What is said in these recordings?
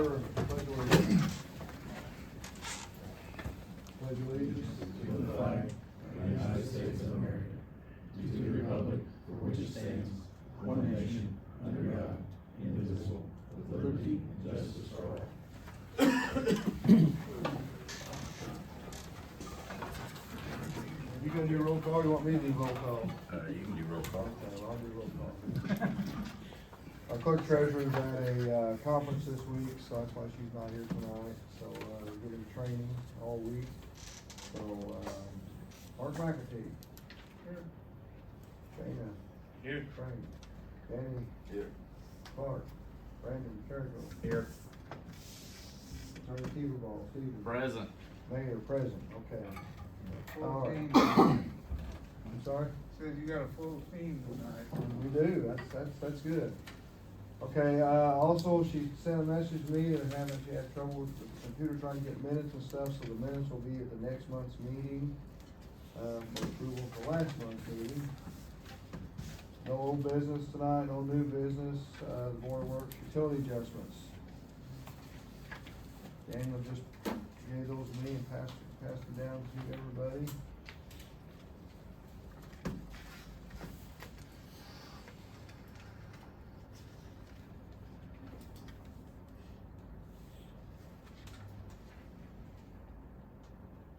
sir. Pledge allegiance. Pledge allegiance. To the flag of the United States of America, and to the republic for which it stands, one nation, under God, indivisible, with liberty and justice for all. You gonna do roll call, or you want me to do roll call? You can do roll call. Okay, well, I'll do roll call. Our clerk treasurer's at a conference this week, so that's why she's not here tonight. So, we're getting training all week. So, Mark McAtee. Here. Shayna. Here. Frank. Danny. Here. Clark. Brandon Carrico. Here. Attorney Teeterball, Stephen. Present. Mayor, present, okay. Full All right. team. I'm sorry? Says you got a full team tonight. We do, that's good. Okay, also, she sent a message to me and having, she had trouble with the computer trying to get minutes and stuff, so the minutes will be at the next month's meeting, for approval for last month's meeting. No old business tonight, no new business, the Board of Works utility adjustments. Daniel just gave those to me and passed it down to everybody.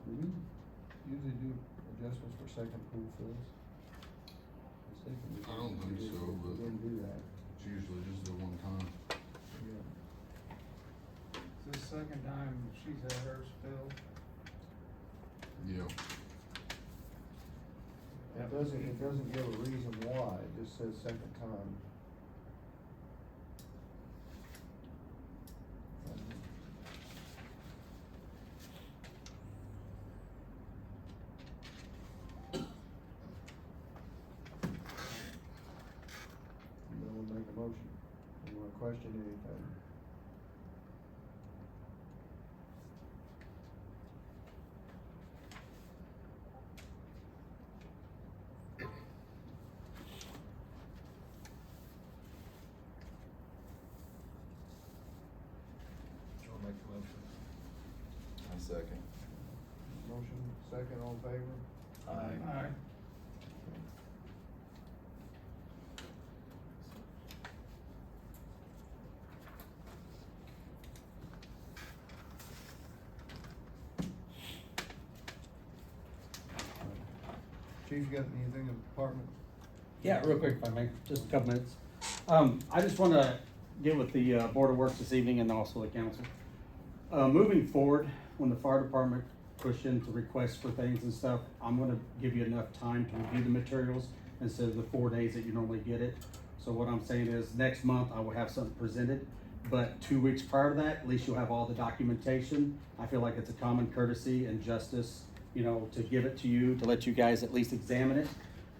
Do we usually do adjustments for second pool fills? I don't think so, We but didn't do that. it's usually just the one time. Yeah. It's the second time she's had hers filled. Yeah. It doesn't give a reason why, it just says second time. You don't wanna make a motion, you wanna question anything? I'll make the motion. I second. Motion, second, all in favor? Aye. Chief, you got anything in the department? Yeah, real quick, if I may, just a couple minutes. I just wanna get with the, Board of Works this evening and also the council. Moving forward, when the fire department push into requests for things and stuff, I'm gonna give you enough time to review the materials instead of the 4 days that you normally get it. So what I'm saying is, next month I will have something presented, but 2 weeks prior to that, at least you'll have all the documentation. I feel like it's a common courtesy and justice, you know, to give it to you, to let you guys at least examine it.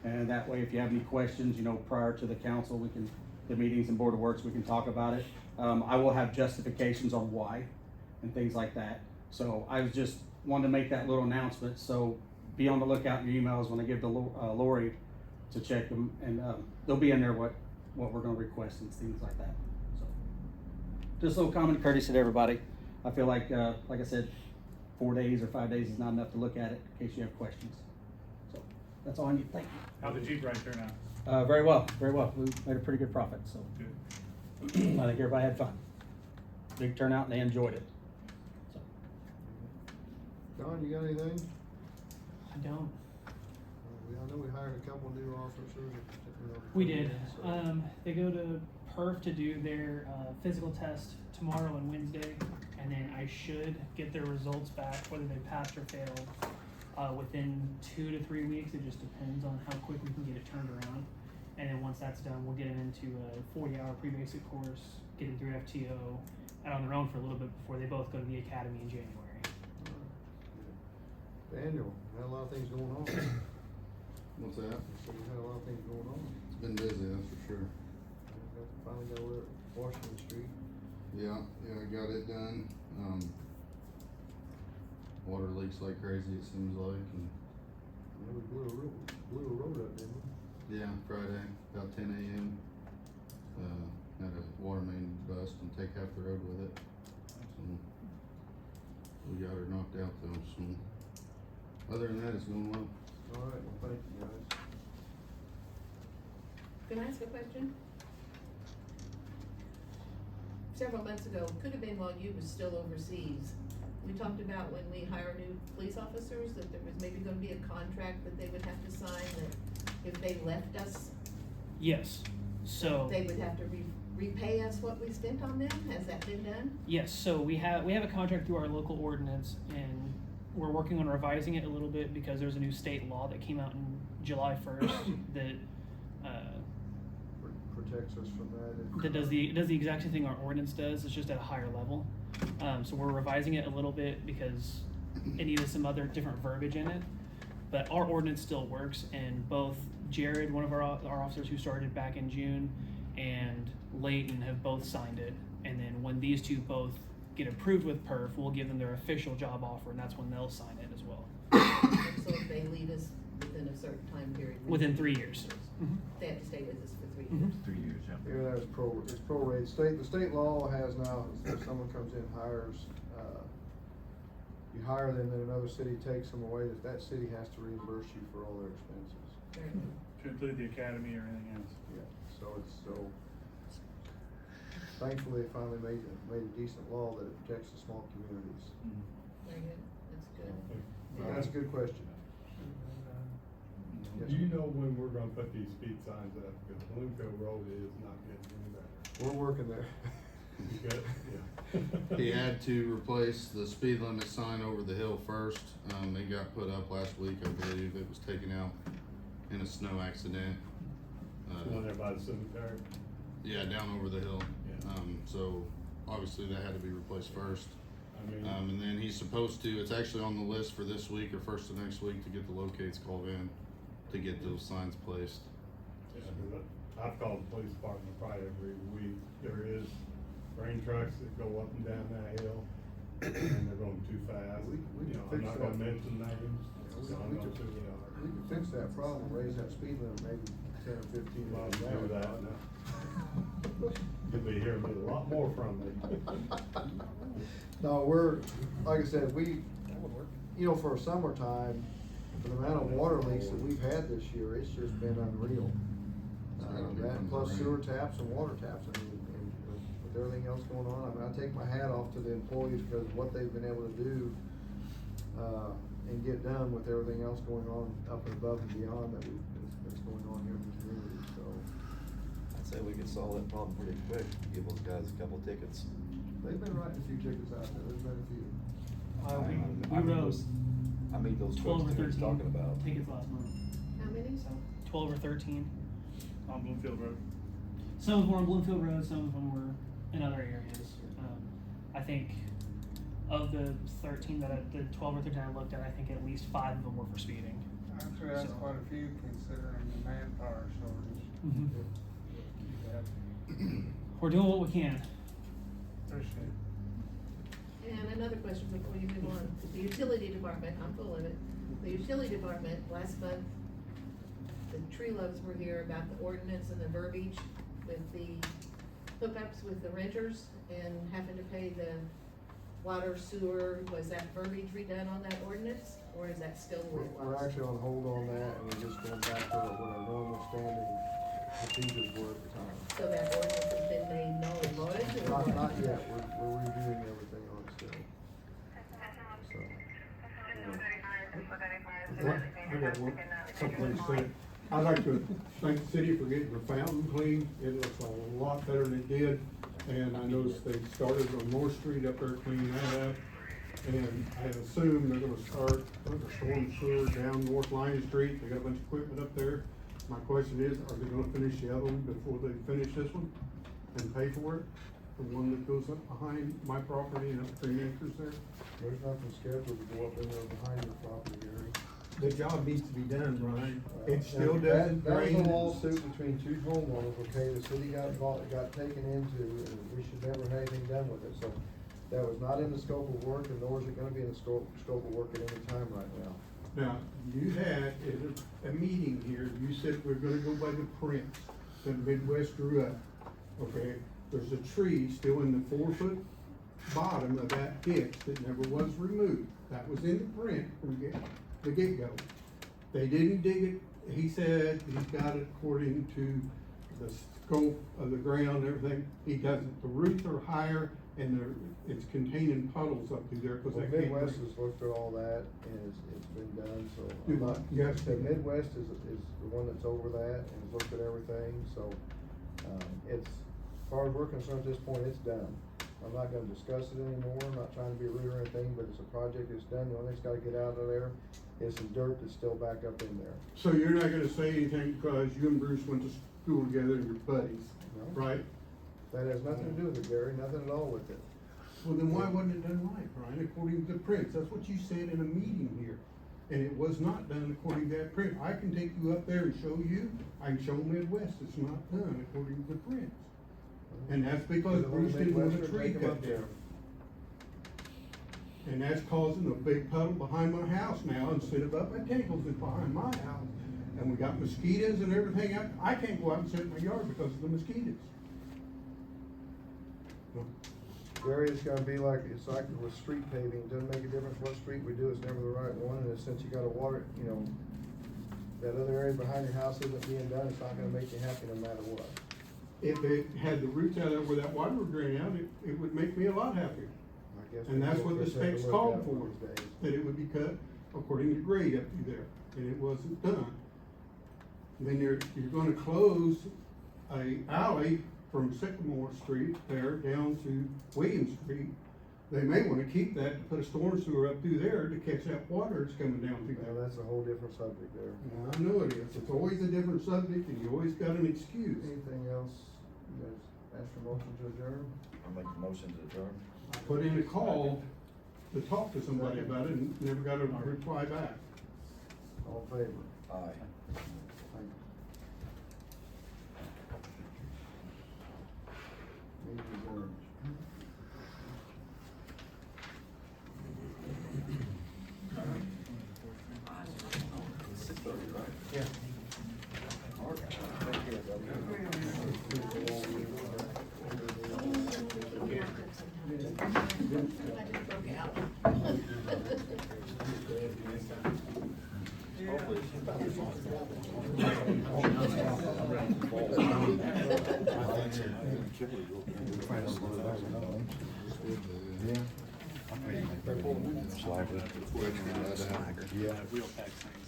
And that way, if you have any questions, you know, prior to the council, we can, the meetings and Board of Works, we can talk about it. I will have justifications on why and things like that. So I was just wanted to make that little announcement, so be on the lookout in your emails when I give the Lori to check them, and they'll be in there what we're gonna request and things like that. So just a little common courtesy to everybody. I feel like I said, 4 days or 5 days is not enough to look at it in case you have questions. So that's all I need. Thank you. How'd the Jeep ride turn out? Very well, very well. We made a pretty good profit, so Good. I think everybody had fun. Big turnout and they enjoyed it. So, Don, you got anything? I don't. I know we hired a couple new officers. We did. They go to Perf to do their physical test tomorrow and Wednesday, and then I should get their results back, whether they passed or failed, within 2 to 3 weeks. It just depends on how quick we can get it turned around. And then once that's done, we'll get them into a 40-hour pre-basic course, get them through FTO, and on their own for a little bit before they both go to the academy in January. Daniel, had a lot of things going on. What's that? So you had a lot of things going on. It's been busy, that's for sure. Finally got over at Washington Street. Yeah, I got it done. Water leaks like crazy, it seems like, and We blew a road up, didn't we? yeah, Friday, about 10 a.m. Had a water main bust and take half the road with it. got her knocked out though, so. Other than that, it's going well. Alright, well, thank you guys. Can I ask a question? Several months ago, could have been while you was still overseas, we talked about when we hire new police officers, that there was maybe gonna be a contract that they would have to sign, that if they left us, Yes, so. they would have to repay us what we spent on them. Has that been done? Yes, so we have a contract through our local ordinance, and we're working on revising it a little bit because there's a new state law that came out in July 1st that Protects us from that. that does the exact same thing our ordinance does. It's just at a higher level. So we're revising it a little bit because it needed some other different verbiage in it. But our ordinance still works, and both Jared, one of our officers who started back in June, and Layton have both signed it. And then when these two both get approved with PERF, we'll give them their official job offer, and that's when they'll sign it as well. So if they leave us within a certain time period. Within 3 years. They have to stay with us for 3 Mhm. years. 3 years, yeah. Yeah, that's it's prorated. The state law has now, if someone comes in, hires, you hire them, then another city takes them away, that city has to reimburse you for all their expenses. Very good. To include the academy or anything else. Yeah, so thankfully, they finally made a decent law that it protects the small communities. Very good. That's good. So, that's a good question. Yes, Do you sir. know when we're gonna put these speed signs up? Because Bloomfield Road is not getting any better. We're working there. You good? Yeah. He had to replace the speed limit sign over the hill first. It got put up last week, I believe. It was taken out in a snow accident. The one there by the cemetery? Yeah, down over the hill. Yeah. So obviously that had to be replaced first. I mean, And then he's supposed to, it's actually on the list for this week or first of next week to get the locates called in to get those signs placed. yeah, 'cause I've called the police department probably every week. There is rain trucks that go up and down that hill, and they're going too fast. We You can know, I'm fix not that. gonna mention names, we so I'm can- not sure they are. We can fix that problem, raise that speed limit maybe 10 or 15 Well, miles an do hour. that now. You'll be hearing a lot more from me. No, like I said, for summertime, for the amount of water leaks that we've had this year, it's just been unreal. It's gotta be That from the plus rain. sewer taps and water taps, and with everything else going on, I take my hat off to the employees because of what they've been able to do, and get done with everything else going on up and above and beyond that's going on here in the community, so. I'd say we could solve that problem pretty quick, give those guys a couple tickets. They've been writing a few tickets out there, there's been a few. We I mean, wrote I mean, those 12 folks or that he's 13 talking about. tickets last month. How many? 12 or 13. On Bloomfield Road. Some of them were on Bloomfield Road, some of them were in other areas. I think of the 13 the 12 or 13 I looked at, I think at least 5 of them were for speeding. Actually, that's So- quite a few considering the manpower shortage. We're doing what we can. Appreciate it. And another question before you move on. The utility department, I'm full of it. The utility department, last month, the tree loves were here about the ordinance and the verbiage with the hookups with the renters and having to pay the water, sewer. Was that verbiage redone on that ordinance, or is that still where it was? We're actually on hold on that, and we're just going back to what our normal standing procedures were at the time. So that ordinance has been made null and void, or? Not yet, we're reviewing everything on it still. So, I got one, couple things to say. I'd like to thank the city for getting the fountain clean. It looks a lot better than it did. And I noticed they started on North Street up there cleaning that up. And I assume they're gonna start the storm sewer down North Lion Street. They got a bunch of equipment up there. My question is, are they gonna finish the other one before they finish this one and pay for it? The one that goes up behind my property and up 3 acres there? there's nothing scheduled to go up in there behind your property, Gary. The job needs to be done, Brian. It still That- doesn't That was drain. a lawsuit between two homeowners, okay, the city got taken into, and we should never have anything done with it, so. That was not in the scope of work, and nor is it gonna be in the scope of work at any time right now. Now, you had at a meeting here, you said we're gonna go by the prints that Midwest drew up, okay? There's a tree still in the 4-foot bottom of that ditch that never was removed. That was in the print from the get-go. They didn't dig it, he said he's got it according to the scope of the ground and everything. He doesn't, the roots are higher and it's containing puddles up through there, cause Well, I can't. Midwest has looked at all that and it's been done, so. Do I'm what? not- Yes. The Midwest is the one that's over that and has looked at everything, so, it's, as far as we're concerned at this point, it's done. I'm not gonna discuss it anymore, I'm not trying to be rude or anything, but it's a project that's done, the only thing's gotta get out of there is some dirt that's still back up in there. So you're not gonna say anything because you and Bruce went to school together and you're buddies, No. right? That has nothing to do with it, Gary, nothing at all with it. Well, then why wasn't it done right, Brian, according to the prints? That's what you said in a meeting here. And it was not done according to that print. I can take you up there and show you, I can show Midwest, it's not done according to the prints. And that's because Is it on Bruce didn't want a Midwestern? tree Take 'em cut up there. down. And that's causing a big puddle behind my house now instead of up at Tinkle's, it's behind my house. And we got mosquitoes and everything. I can't go out and sit in my yard because of the mosquitoes. Gary, it's gonna be like, it's like with street paving, it doesn't make a difference what street we do, it's never the right one, and since you gotta water, you know, that other area behind your house isn't being done, it's not gonna make you happy no matter what. If it had the roots out of there where that water would drain out, it would make me a lot happier. I guess And that's we'll what the just have to specs look called at it for, one of these days. that it would be cut according to grade up through there, and it wasn't done. Then you're gonna close a alley from Sycamore Street there down to William Street. They may wanna keep that to put a storm sewer up through there to catch that water that's coming down through Well, there. that's a whole different subject there. Yeah, I know it is, it's always a different subject, and you always got an excuse. Anything else, you guys ask for motion to adjourn? I'll make the motion to adjourn. I put in a call to talk to somebody about it and never got a reply back. All in favor? Aye. Thank you. Meeting adjourned. Six thirty, right? Yeah. All right. Thank you, brother. I just broke out.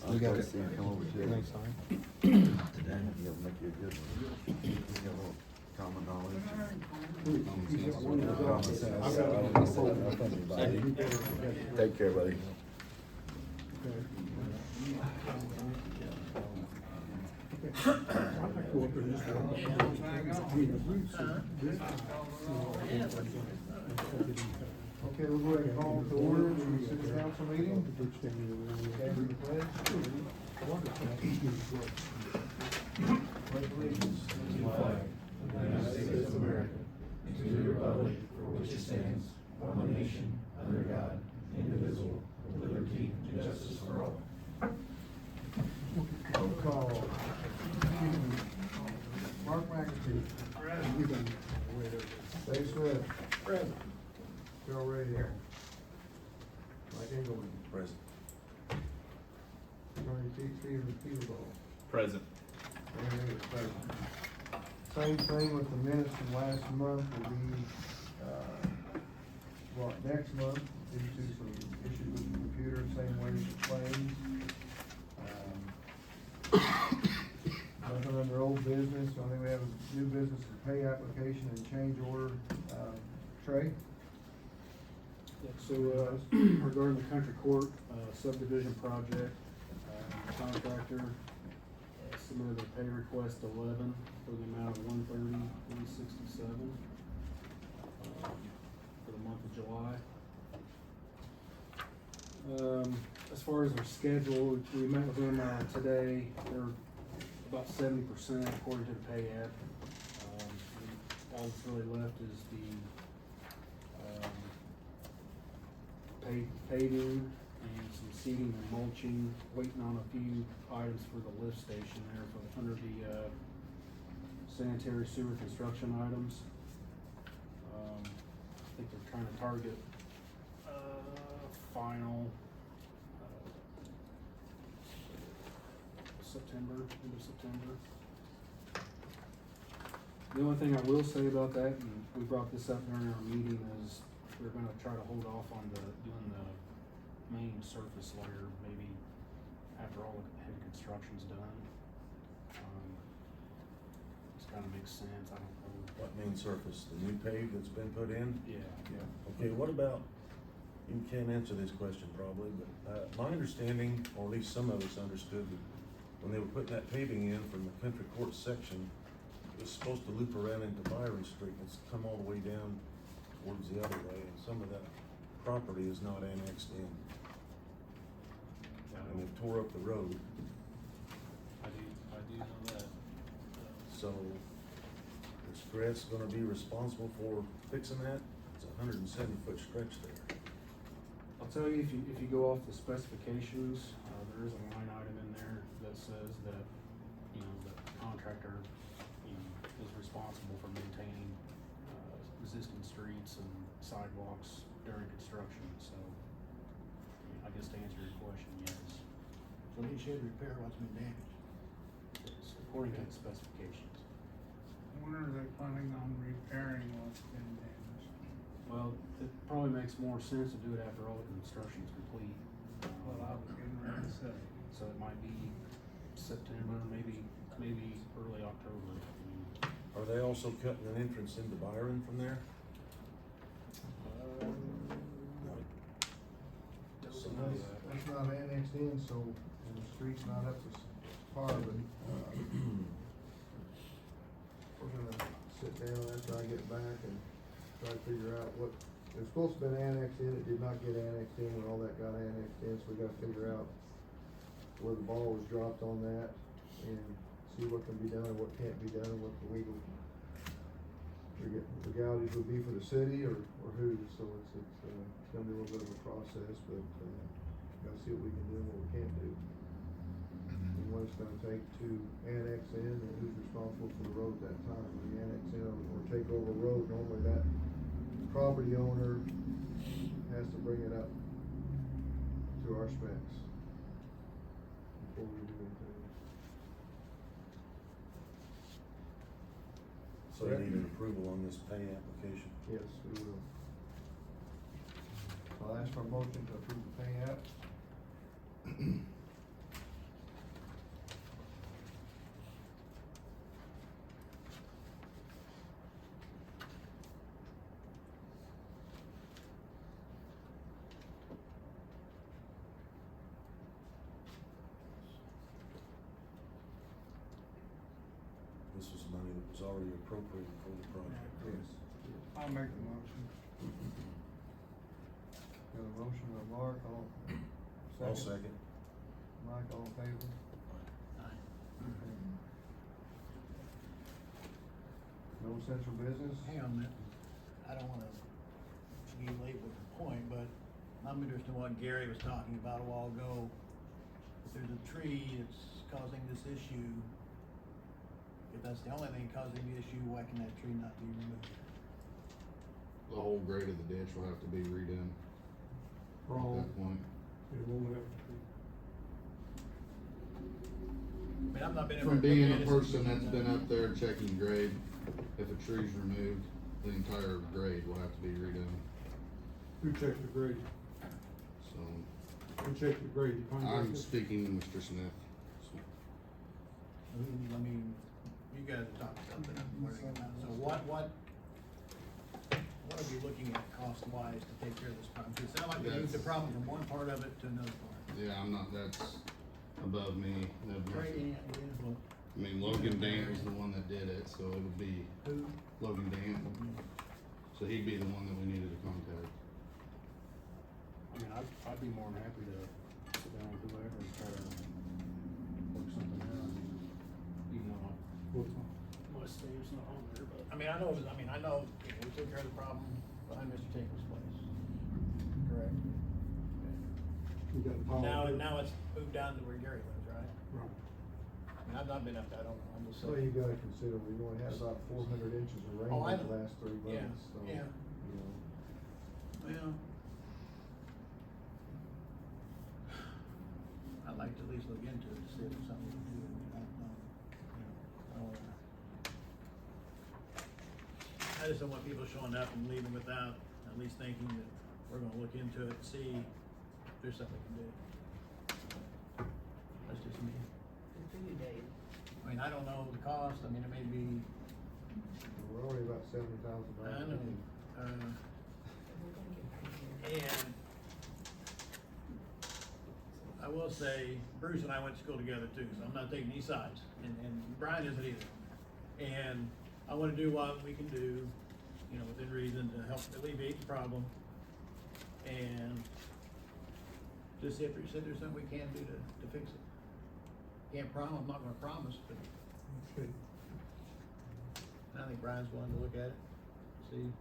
We gotta see him come over to next time. He'll make you a good one. He's got a little common knowledge. Take care, buddy. Okay, we'll go ahead and call to order the city council meeting. Stand for the pledge. Pledge allegiance To the flag of the United States of America, and to the republic for which it stands, one nation, under God, indivisible, with liberty and justice for all. Roll call. Mark McAtee. Dave Smith. Present. Joe Ray here. Mike Engelman. Present. Attorney T. Stephen Peterball. Present. And David present. Same thing with the minutes from last month will be, well, next month, due to some issues with the computer, same way as the claims. Nothing under old business, I think we have a new business and pay application and change order, Trey? So, regarding the country court subdivision project, contractor submitted a pay request 11 for the amount of $130,367 for the month of July. As far as their schedule, we met with them today. They're about 70% according to the pay app. All that's really left is the paving and some seeding and mulching, waiting on a few items for the lift station there under the sanitary sewer construction items. think they're trying to target, final, September, end of September. The only thing I will say about that, and we brought this up during our meeting, is we're gonna try to hold off on doing the main surface layer, maybe after all the heavy construction's done. This kinda makes sense, I don't know. What main surface, the new pave that's been put in? Yeah. Okay, what about, you can't answer this question probably, but, my understanding, or at least some of us understood, that when they were putting that paving in from the country court section, it was supposed to loop around into Byron Street, and it's come all the way down towards the other way, and some of that property is not annexed in. And they tore up the road, I do know that. so is Gress gonna be responsible for fixing that? It's a 170-foot stretch there. I'll tell you, if you go off the specifications, there is a line item in there that says that, you know, the contractor, you know, is responsible for maintaining, existing streets and sidewalks during construction, so I guess to answer your question, yes. So he should repair what's been damaged. It's according to the specifications. When are they planning on repairing what's been damaged? Well, it probably makes more sense to do it after all the construction's complete. Well, I was getting ready to say. So it might be September, maybe early October. Are they also cutting an entrance into Byron from there? So that's not annexed in, so, and the street's not up to par, but, we're gonna sit down after I get back and try to figure out what, it was supposed to have been annexed in, it did not get annexed in when all that got annexed in, so we gotta figure out where the ball was dropped on that and see what can be done and what can't be done and what the legalities would be for the city or who, so it's gonna be a little bit of a process, but, gotta see what we can do and what we can't do. And what it's gonna take to annex in and who's responsible for the road at that time. When you annex in or take over a road, normally that property owner has to bring it up to our specs before we do anything. So you need an approval on this pay application? Yes, we will. I'll ask for a motion to approve the pay app. This was money that was already appropriated for the project. Yes. I'll make the motion. Got a motion by Mark, I'll second. Mike, all in favor? No essential business? Hang on a minute, I don't wanna be late with the point, but I'm interested in what Gary was talking about a while ago. If there's a tree that's causing this issue, if that's the only thing causing the issue, why can that tree not be removed? The whole grade of the ditch will have to be redone at Wrong. that point. It won't have to be. I mean, I've not been. From being a person that's been up there checking grade, if a tree's removed, the entire grade will have to be redone, Who checked the grade? so. Who checked the grade? The I'm contractor? speaking to Mr. Smith, so. I mean, you guys are talking something I'm learning about, so what are we looking at cost-wise to take care of this problem? 'Cause it sounds like we moved the problem from one part of it to another part. Yeah, that's above me. Trading it, yeah. I mean, Logan Dan was the one that did it, so it would be Who? Logan Dan. So he'd be the one that we needed to contact. I mean, I'd be more than happy to sit down with whoever and try to work something out, even though my stave's not on there, but. I mean, I know, you know, we took care of the problem behind Mr. Taker's place. Correct. We got a pile. Now it's moved down to where Gary lives, right? Right. I mean, I've not been up there, I don't know, I'm just So saying. you gotta consider, we've only had about 400 inches of rain Oh, I in the know. last 3 Yeah, months, so, yeah. you know, Well, I'd like to at least look into it to see if it's something we can do. I mean, I don't know, I don't wanna. I just don't want people showing up and leaving without at least thinking that we're gonna look into it and see if there's something we can do. That's just me. Good for you, Dave. I mean, I don't know the cost, I mean, it may be, We're already about $70,000. I don't know, and I will say, Bruce and I went to school together too, so I'm not taking any sides, and Brian isn't either. And I wanna do what we can do, you know, within reason to help alleviate the problem. And just see if there's something we can do to fix it. Can't promise, I'm not gonna promise, but Okay. I think Brian's willing to look at it, see.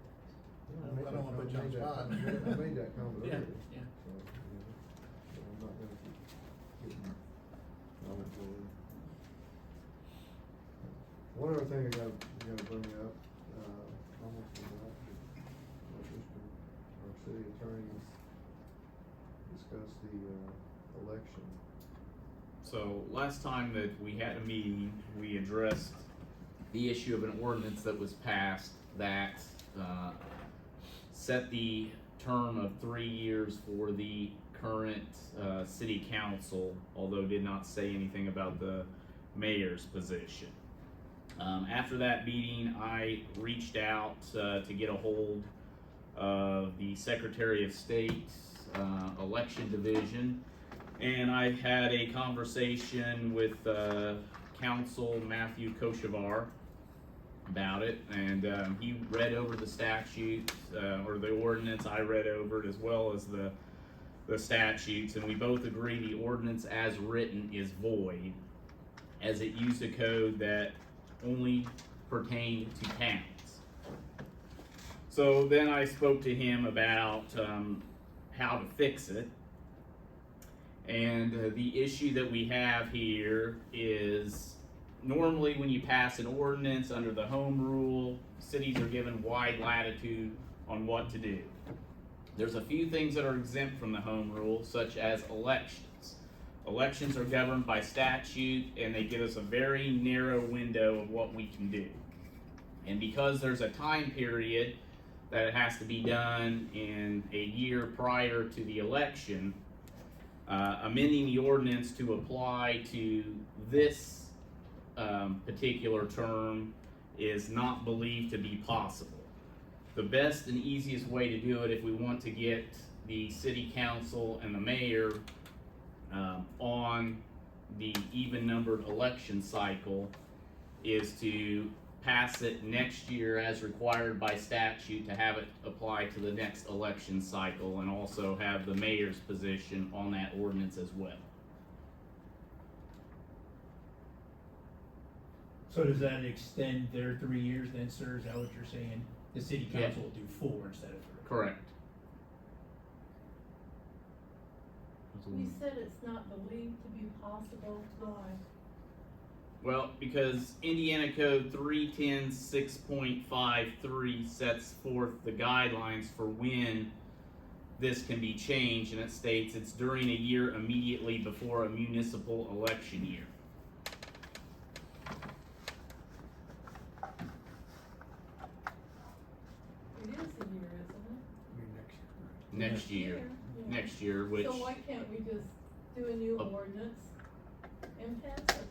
Yeah, I don't wanna put you on the spot. I made that comment Yeah, earlier. yeah. So, so I'm not gonna keep getting comments over it. One other thing I gotta bring up, almost forgot, our city attorney discussed the, election. So last time that we had a meeting, we addressed the issue of an ordinance that was passed that set the term of 3 years for the current city council, although did not say anything about the mayor's position. After that meeting, I reached out to get a hold of the Secretary of State's election division, and I had a conversation with Council Matthew Koshavar about it, and he read over the statute or the ordinance. I read over it as well as the statutes, and we both agree the ordinance as written is void, as it used a code that only pertained to towns. So then I spoke to him about how to fix it. And the issue that we have here is normally when you pass an ordinance under the home rule, cities are given wide latitude on what to do. There's a few things that are exempt from the home rule, such as elections. Elections are governed by statute, and they give us a very narrow window of what we can do. And because there's a time period that it has to be done in a year prior to the election, amending the ordinance to apply to this particular term is not believed to be possible. The best and easiest way to do it, if we want to get the city council and the mayor on the even numbered election cycle, is to pass it next year as required by statute, to have it apply to the next election cycle, and also have the mayor's position on that ordinance as well. So does that extend their 3 years then, sir? Is that what you're saying? The city Yeah. council will do 4 instead of 3? Correct. You said it's not believed to be possible, why? Well, because Indiana Code 310.6.53 sets forth the guidelines for when this can be changed, and it states it's during a year immediately before a municipal election year. It is a year, isn't it? Next year. Yeah. Next year, which So why can't we just do a new ordinance and pass it?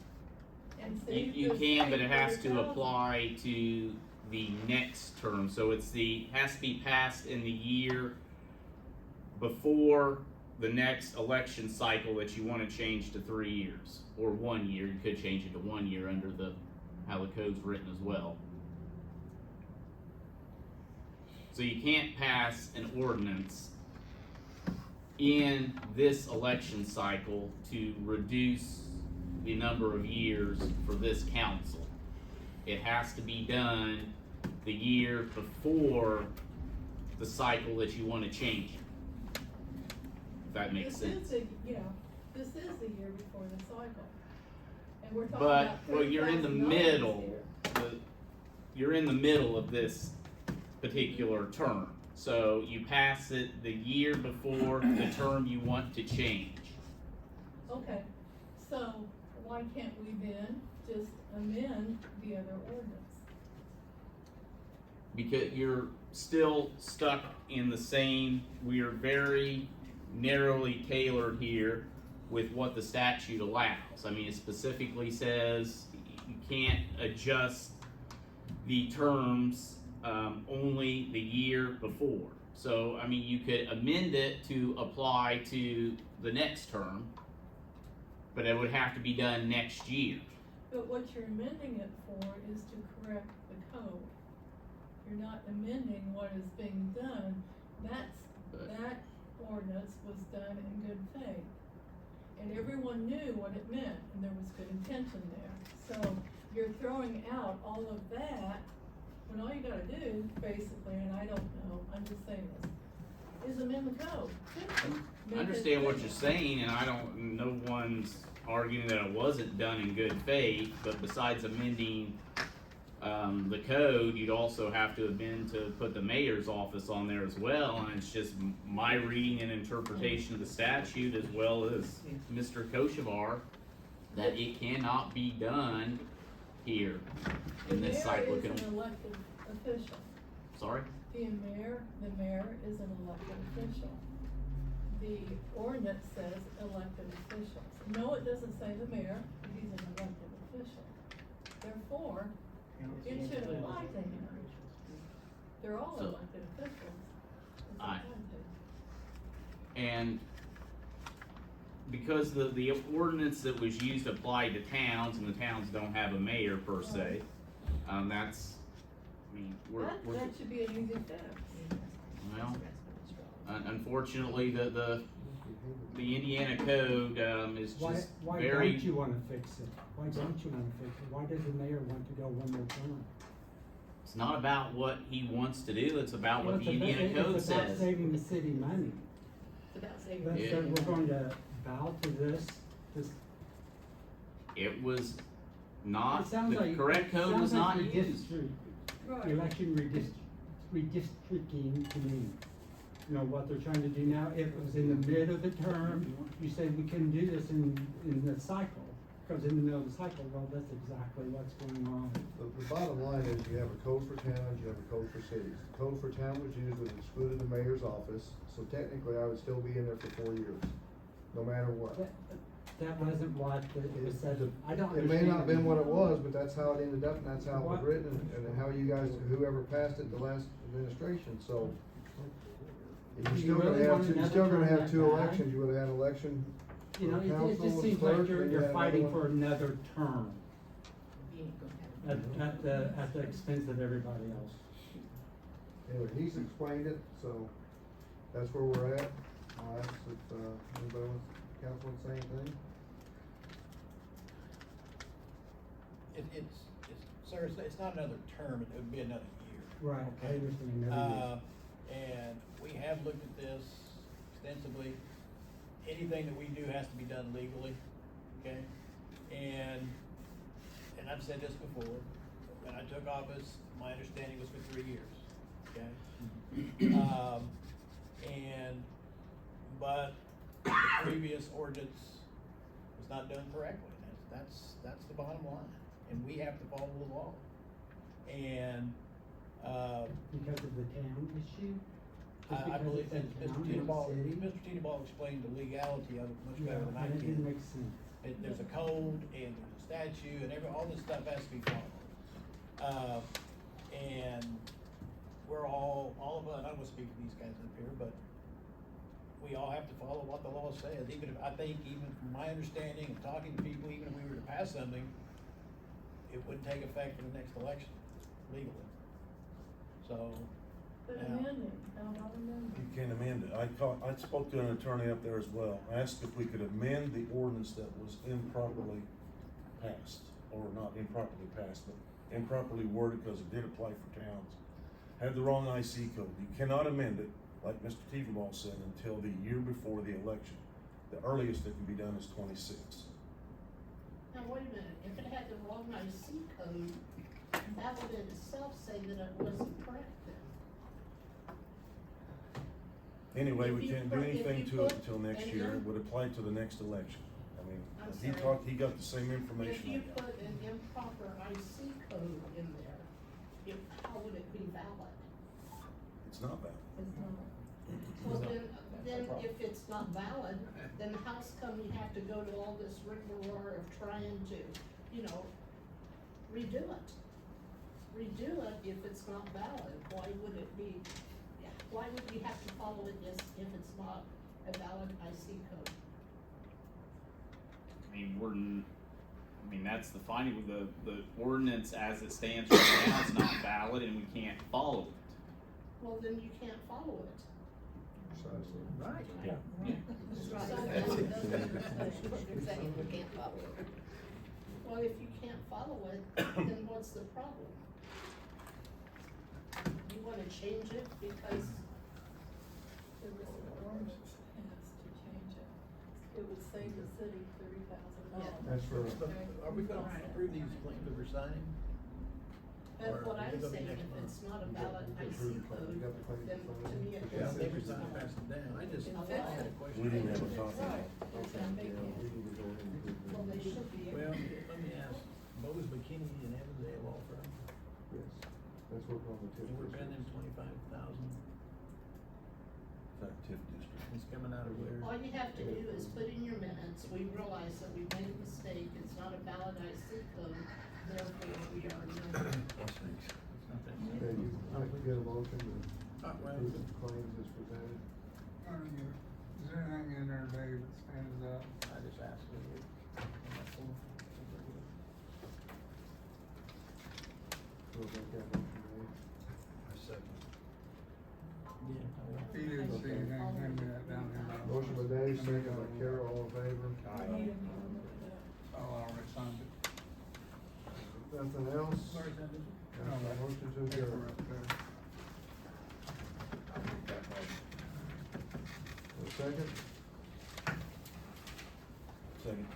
And save you this can, but it has to $800,000? apply to the next term. So it's has to be passed in the year before the next election cycle that you want to change to 3 years, or 1 year. You could change it to 1 year under how the code's written as well. So you can't pass an ordinance in this election cycle to reduce the number of years for this council. It has to be done the year before the cycle that you want to change it. If that makes sense. This is a year before the cycle. And we're talking But, about well, you're in the $30,000 middle, here. you're in the middle of this particular term. So you pass it the year before the term you want to change. Okay, so why can't we then just amend the other ordinance? Because you're still stuck in the same, we are very narrowly tailored here with what the statute allows. I mean, it specifically says you can't adjust the terms only the year before. So, I mean, you could amend it to apply to the next term, but it would have to be done next year. But what you're amending it for is to correct the code. You're not amending what is being done. That ordinance was done in good faith. And everyone knew what it meant, and there was good intention there. So you're throwing out all of that, when all you gotta do, basically, and I don't know, I'm just saying this, is amend the code. I understand what you're saying, and no one's arguing that it wasn't done in good faith, but besides amending the code, you'd also have to amend to put the mayor's office on there as well, and it's just my reading and interpretation of the statute as well as Mr. Koshavar, that it cannot be done here in this site The looking. mayor is an elected official. Sorry? The mayor is an elected official. The ordinance says elected officials. No, it doesn't say the mayor, but he's an elected official. Therefore, it should apply to him. They're all So- elected officials. It's I- applied to. And because the ordinance that was used applied to towns, and the towns don't have a mayor per se, that's, I mean, That should be an easy fix. well, unfortunately, the Indiana code, is just Why very. don't you wanna fix it? Why don't you wanna fix it? Why does the mayor want to go one more term? It's not about what he wants to do, it's about Well, what the it's about- Indiana code It's about says. saving the city money. It's about saving. But Yeah. so we're going to bow to this, It was it not, sounds the like. correct code sounds was like not used. Right. Election redistricting to me. You know, what they're trying to do now, it was in the mid of the term, you said we couldn't do this in the cycle. Because in the middle of the cycle, well, that's exactly what's going on. The bottom line is you have a code for towns, you have a code for cities. The code for town was used, it excluded the mayor's office, so technically I would still be in there for 4 years, no matter what. That wasn't what it was said, I don't It may understand. not have been what it was, but that's how it ended up, and that's how it was What? written, and how you guys, whoever passed it, the last administration, so. You're You still really gonna want have, you're another still gonna term have that 2 bad? elections, you would've had an election You know, for it council just and seems clerk, like then you you're had fighting another for one. another term You ain't gonna have it. at the expense of everybody else. Anyway, he's explained it, so that's where we're at. I'll ask if, anybody wants, council wants to say anything? Sir, it's not another term, it would be another year. Right, I Okay. understand that. And we have looked at this extensively. Anything that we do has to be done legally, okay? And I've said this before, when I took office, my understanding was for 3 years, okay? But the previous ordinance was not done correctly, that's the bottom line, and we have to follow the law. And, Because of the town issue? Just I because believe it's that a Mr. town, Titeball, not a city? Mr. Titeball explained the legality of it much Yeah, better than I and it didn't can. make sense. There's a code and there's a statute and all this stuff has to be followed. And we're all of us, I don't wanna speak for these guys up here, but we all have to follow what the law says, even if, I think, even from my understanding and talking to people, even if we were to pass something, it wouldn't take effect for the next election legally. So, But now, amending, how about amending? You can't amend it. I spoke to an attorney up there as well. I asked if we could amend the ordinance that was improperly passed, or not improperly passed, but improperly worded, because it did apply for towns. Had the wrong IC code. You cannot amend it, like Mr. Tiedemann said, until the year before the election. The earliest that can be done is 26. Now, wait a minute, if it had the wrong IC code, that would in itself say that it wasn't correct then. Anyway, we If you can't do put- if anything you to it put- until next and year, then- it would apply to the next election. I mean, I'm he sorry. talked, he got the same If information I you got. put an improper IC code in there, how would it be valid? It's not valid. Well, then if it's not valid, then how's come we have to go to all this rigmarole of trying to, redo it? Redo it if it's not valid, why would it be, why would we have to follow it if it's not a valid IC code? I mean, that's the finding with the ordinance as it stands right now is not valid and we can't follow it. Well, then you can't follow it. Right. Yeah. So then, saying you can't follow it. Well, if you can't follow it, then what's the problem? You wanna change it because, The reform has to change it. It would save the city $30,000. That's for, But are we gonna approve these claims that we're signing? but Or what is it I'm gonna be saying, next if month? it's not a valid IC code, then to me it. Yeah, doesn't- they were signing, pass it down, I just, I had a question. We didn't have a copy. Right, it's a big deal. Well, they should be. Well, let me ask, Bose McKinney and Evans, they a law firm, yes, that's what on the tip. and we're paying them $25,000, That TIF district. it's coming out of where? All you have to do is put in your minutes, we realize that we made a mistake, it's not a valid IC code, therefore we are no. Okay, I can get a motion to approve the claims as presented. Is there anything in there, Dave, that stands out? I just asked you. We'll make that motion, Dave. He didn't see anything, hand me that down here. Motion by Dave, second by Carol, all in favor? Oh, I already signed it. Nothing else? Where's that? Motion to Paper adjourn. up there. A second, Second.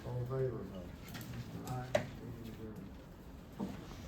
all in favor? Aye. Meeting adjourned.